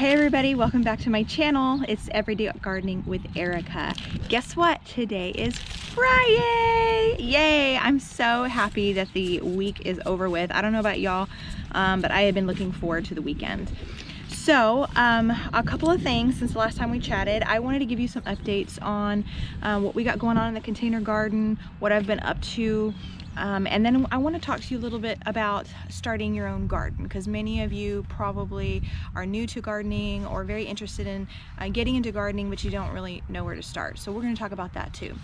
Hey everybody, welcome back to my channel. It's Everyday Gardening with Erica. Guess what? Today is Friday! Yay! I'm so happy that the week is over with. I don't know about y'all, but I have been looking forward to the weekend. So, a couple of things since the last time we chatted. I wanted to give you some updates on what we got going on in the container garden, what I've been up to, and then I want to talk to you a little bit about starting your own garden, because many of you probably are new to gardening or very interested in getting into gardening, but you don't really know where to start. So we're going to talk about that too.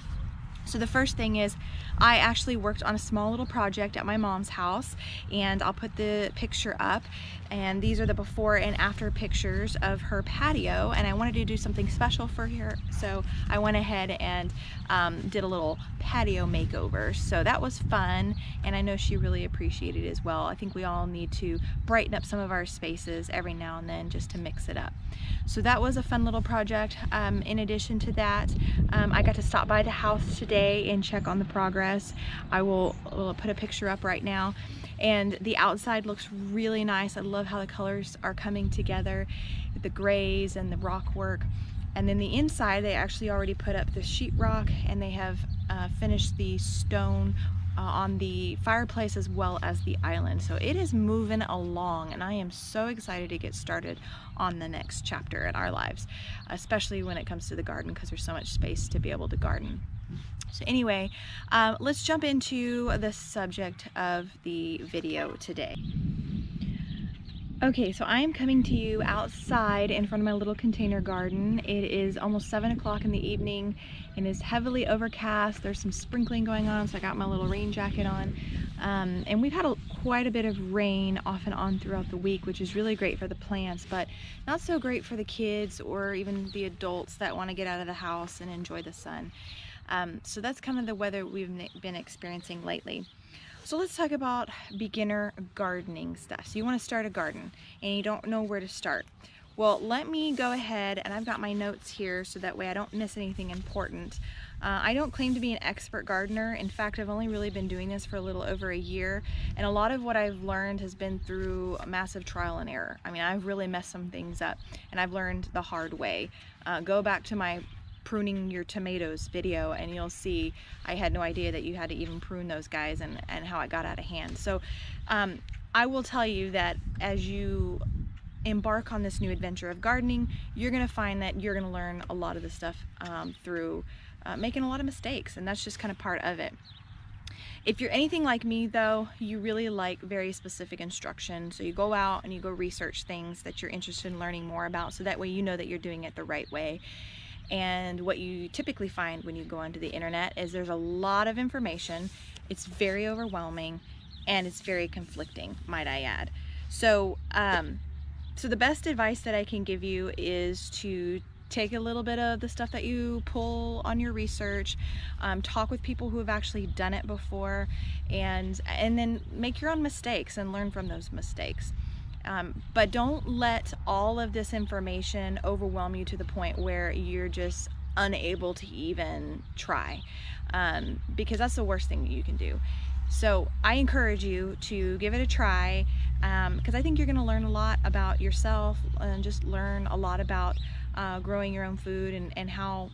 So the first thing is, I actually worked on a small little project at my mom's house, and I'll put the picture up, and these are the before and after pictures of her patio, and I wanted to do something special for her, so I went ahead and did a little patio makeover. So that was fun, and I know she really appreciated it as well. I think we all need to brighten up some of our spaces every now and then just to mix it up. So that was a fun little project. In addition to that, I got to stop by the house today and check on the progress. I will put a picture up right now, and the outside looks really nice. I love how the colors are coming together, the grays and the rock work. And then the inside, they actually already put up the sheetrock, and they have finished the stone on the fireplace as well as the island. So it is moving along, and I am so excited to get started on the next chapter in our lives, especially when it comes to the garden, because there's so much space to be able to garden. So anyway, let's jump into the subject of the video today. Okay, so I am coming to you outside in front of my little container garden. It is almost 7 o'clock in the evening and is heavily overcast. There's some sprinkling going on, so I got my little rain jacket on. And we've had quite a bit of rain off and on throughout the week, which is really great for the plants, but not so great for the kids or even the adults that want to get out of the house and enjoy the sun. So that's kind of the weather we've been experiencing lately. So let's talk about beginner gardening stuff. So you want to start a garden and you don't know where to start. Well, let me go ahead, and I've got my notes here so that way I don't miss anything important. I don't claim to be an expert gardener. In fact, I've only really been doing this for a little over a year, and a lot of what I've learned has been through a massive trial and error. I mean, I've really messed some things up, and I've learned the hard way. Go back to my pruning your tomatoes video and you'll see I had no idea that you had to even prune those guys, and how it got out of hand. So I will tell you that as you embark on this new adventure of gardening, you're going to find that you're going to learn a lot of the stuff through making a lot of mistakes, and that's just kind of part of it. If you're anything like me though, you really like very specific instruction, so you go out and you go research things that you're interested in learning more about, so that way you know that you're doing it the right way. And what you typically find when you go onto the internet is there's a lot of information. It's very overwhelming and it's very conflicting, might I add. So, so the best advice that I can give you is to take a little bit of the stuff that you pull on your research, talk with people who have actually done it before, and then make your own mistakes and learn from those mistakes. But don't let all of this information overwhelm you to the point where you're just unable to even try, because that's the worst thing that you can do. So I encourage you to give it a try, because I think you're going to learn a lot about yourself and just learn a lot about growing your own food, and how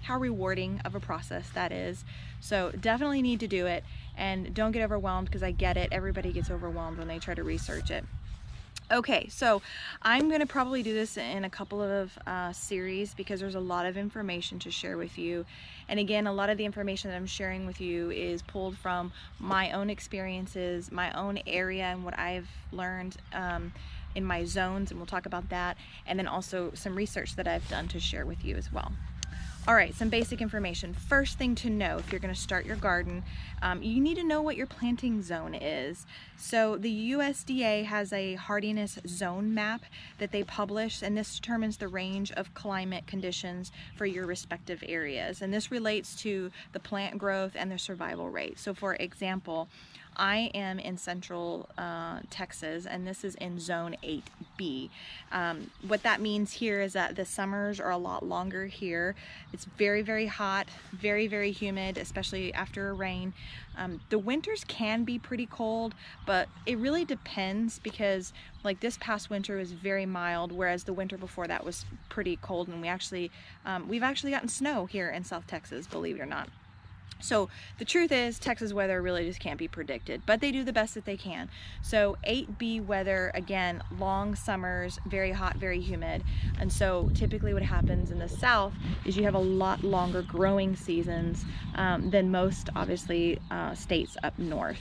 rewarding of a process that is. So definitely need to do it, and don't get overwhelmed, because I get it. Everybody gets overwhelmed when they try to research it. Okay, so I'm going to probably do this in a couple of series, because there's a lot of information to share with you. And again, a lot of the information that I'm sharing with you is pulled from my own experiences, my own area, and what I've learned in my zones, and we'll talk about that. And then also some research that I've done to share with you as well. All right, some basic information. First thing to know if you're going to start your garden, you need to know what your planting zone is. So the USDA has a hardiness zone map that they publish, and this determines the range of climate conditions for your respective areas. And this relates to the plant growth and the survival rate. So for example, I am in central Texas, and this is in zone 8B. What that means here is that the summers are a lot longer here. It's very, very hot, very, very humid, especially after a rain. The winters can be pretty cold, but it really depends, because like this past winter was very mild, whereas the winter before that was pretty cold, and we've actually gotten snow here in South Texas, believe it or not. So the truth is, Texas weather really just can't be predicted, but they do the best that they can. So 8B weather, again, long summers, very hot, very humid. And so typically what happens in the South is you have a lot longer growing seasons than most, obviously, states up north.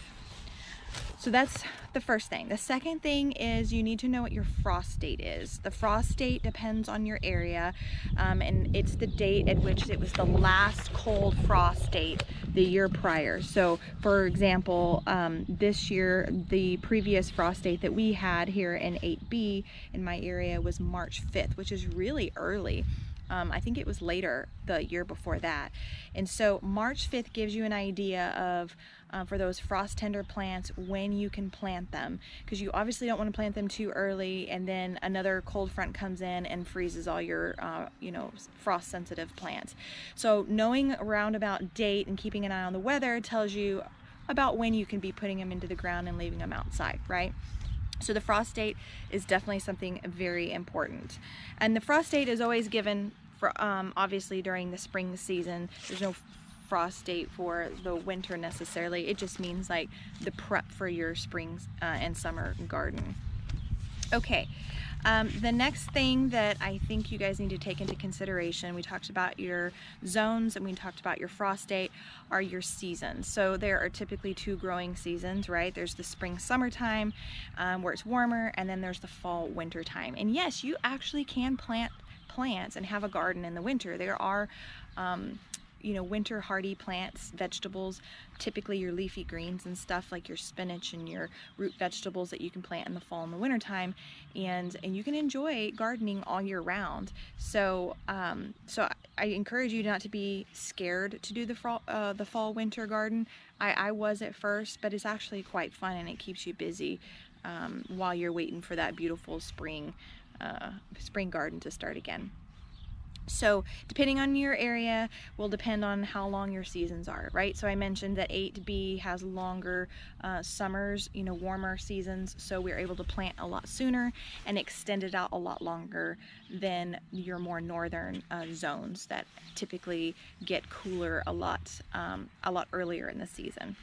So that's the first thing. The second thing is you need to know what your frost date is. The frost date depends on your area, and it's the date at which it was the last cold frost date the year prior. So for example, this year, the previous frost date that we had here in 8B in my area was March 5th, which is really early. I think it was later the year before that. And so March 5th gives you an idea of, for those frost tender plants, when you can plant them, because you obviously don't want to plant them too early and then another cold front comes in and freezes all your frost sensitive plants. So knowing a roundabout date and keeping an eye on the weather tells you about when you can be putting them into the ground and leaving them outside, right? So the frost date is definitely something very important. And the frost date is always given for, obviously during the spring season. There's no frost date for the winter necessarily. It just means like the prep for your spring and summer garden. Okay, the next thing that I think you guys need to take into consideration, we talked about your zones and we talked about your frost date, are your seasons. So there are typically two growing seasons, right? There's the spring summertime where it's warmer, and then there's the fall winter time. And yes, you actually can plant plants and have a garden in the winter. There are winter hardy plants, vegetables, typically your leafy greens and stuff like your spinach and your root vegetables that you can plant in the fall and the winter time, and you can enjoy gardening all year round. So I encourage you not to be scared to do the fall winter garden. I was at first, but it's actually quite fun and it keeps you busy while you're waiting for that beautiful spring garden to start again. So depending on your area will depend on how long your seasons are, right? So I mentioned that 8B has longer summers, warmer seasons, so we're able to plant a lot sooner and extend it out a lot longer than your more northern zones that typically get cooler a lot earlier in the season.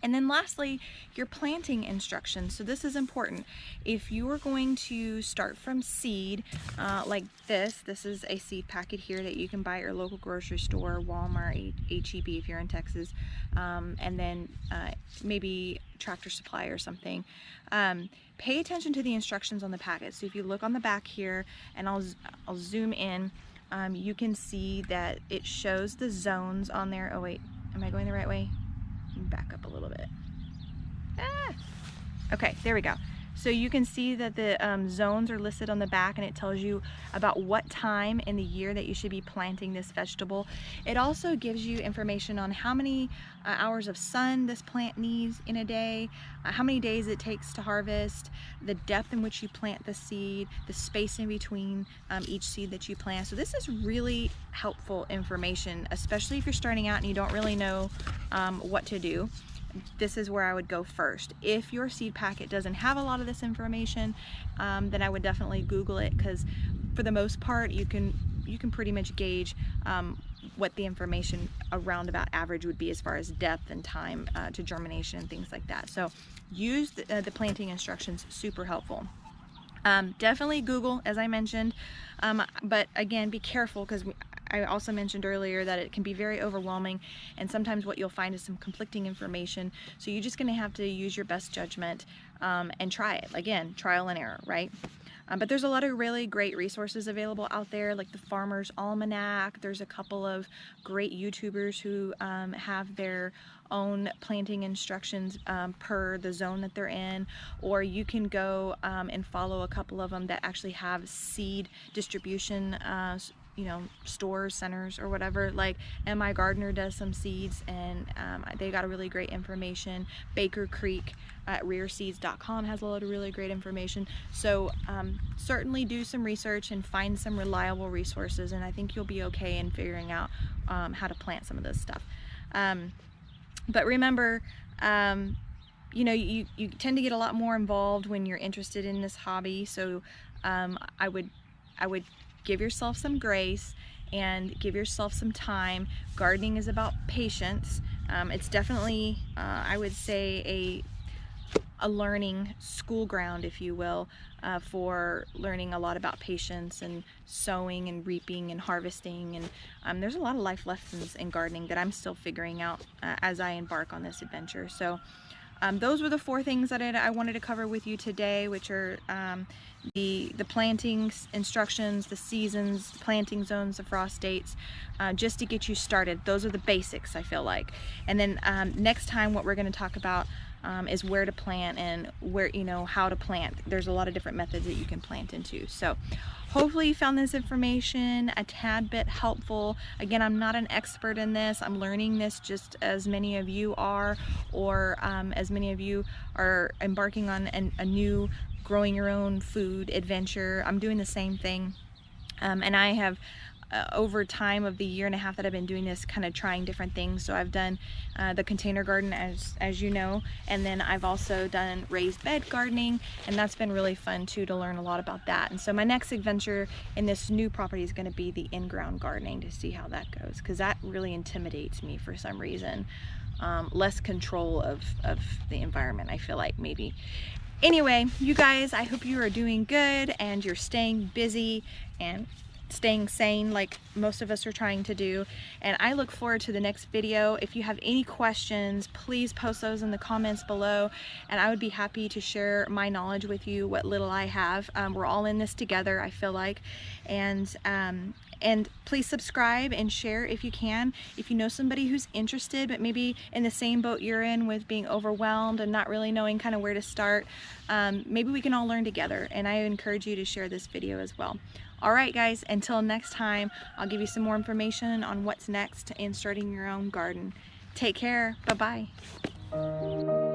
And then lastly, your planting instructions. So this is important. If you are going to start from seed, like this is a seed packet here that you can buy at your local grocery store, Walmart, H-E-B if you're in Texas, and then maybe Tractor Supply or something. Pay attention to the instructions on the packet. So if you look on the back here, and I'll zoom in, you can see that it shows the zones on there. Oh wait, am I going the right way? Back up a little bit. Okay, there we go. So you can see that the zones are listed on the back, and it tells you about what time in the year that you should be planting this vegetable. It also gives you information on how many hours of sun this plant needs in a day, how many days it takes to harvest, the depth in which you plant the seed, the space in between each seed that you plant. So this is really helpful information, especially if you're starting out and you don't really know what to do. This is where I would go first. If your seed packet doesn't have a lot of this information, then I would definitely Google it, because for the most part you can pretty much gauge what the information around about average would be as far as depth and time to germination and things like that. So use the planting instructions, super helpful. Definitely Google, as I mentioned, but again, be careful, because I also mentioned earlier that it can be very overwhelming, and sometimes what you'll find is some conflicting information. So you're just going to have to use your best judgment and try it. Again, trial and error, right? But there's a lot of really great resources available out there, like the Farmer's Almanac. There's a couple of great YouTubers who have their own planting instructions per the zone that they're in, or you can go and follow a couple of them that actually have seed distribution you know, stores, centers, or whatever. Like, and my gardener does some seeds, and they got a really great information. Baker Creek at rearseeds.com has a lot of really great information. So certainly do some research and find some reliable resources, and I think you'll be okay in figuring out how to plant some of this stuff. But remember, you know, you tend to get a lot more involved when you're interested in this hobby. So I would give yourself some grace and give yourself some time. Gardening is about patience. It's definitely, I would say, a learning school ground, if you will, for learning a lot about patience and sowing and reaping and harvesting. And there's a lot of life lessons in gardening that I'm still figuring out as I embark on this adventure. So those were the 4 things that I wanted to cover with you today, which are the planting instructions, the seasons, planting zones, the frost dates, just to get you started. Those are the basics, I feel like. And then next time, what we're going to talk about is where to plant and where, you know, how to plant. There's a lot of different methods that you can plant into. So hopefully you found this information a tad bit helpful. Again, I'm not an expert in this. I'm learning this just as many of you are, or as many of you are embarking on a new growing your own food adventure. I'm doing the same thing. And I have over time of the 1.5 years that I've been doing this, kind of trying different things. So I've done the container garden, as you know, and then I've also done raised bed gardening, and that's been really fun too, to learn a lot about that. And so my next adventure in this new property is going to be the in-ground gardening, to see how that goes, because that really intimidates me for some reason. Less control of the environment, I feel like, maybe. Anyway, you guys, I hope you are doing good and you're staying busy and staying sane like most of us are trying to do, and I look forward to the next video. If you have any questions, please post those in the comments below, and I would be happy to share my knowledge with you, what little I have. We're all in this together, I feel like. And please subscribe and share if you can. If you know somebody who's interested but maybe in the same boat you're in with being overwhelmed and not really knowing kind of where to start, maybe we can all learn together, and I encourage you to share this video as well. All right, guys, until next time, I'll give you some more information on what's next in starting your own garden. Take care. Bye-bye.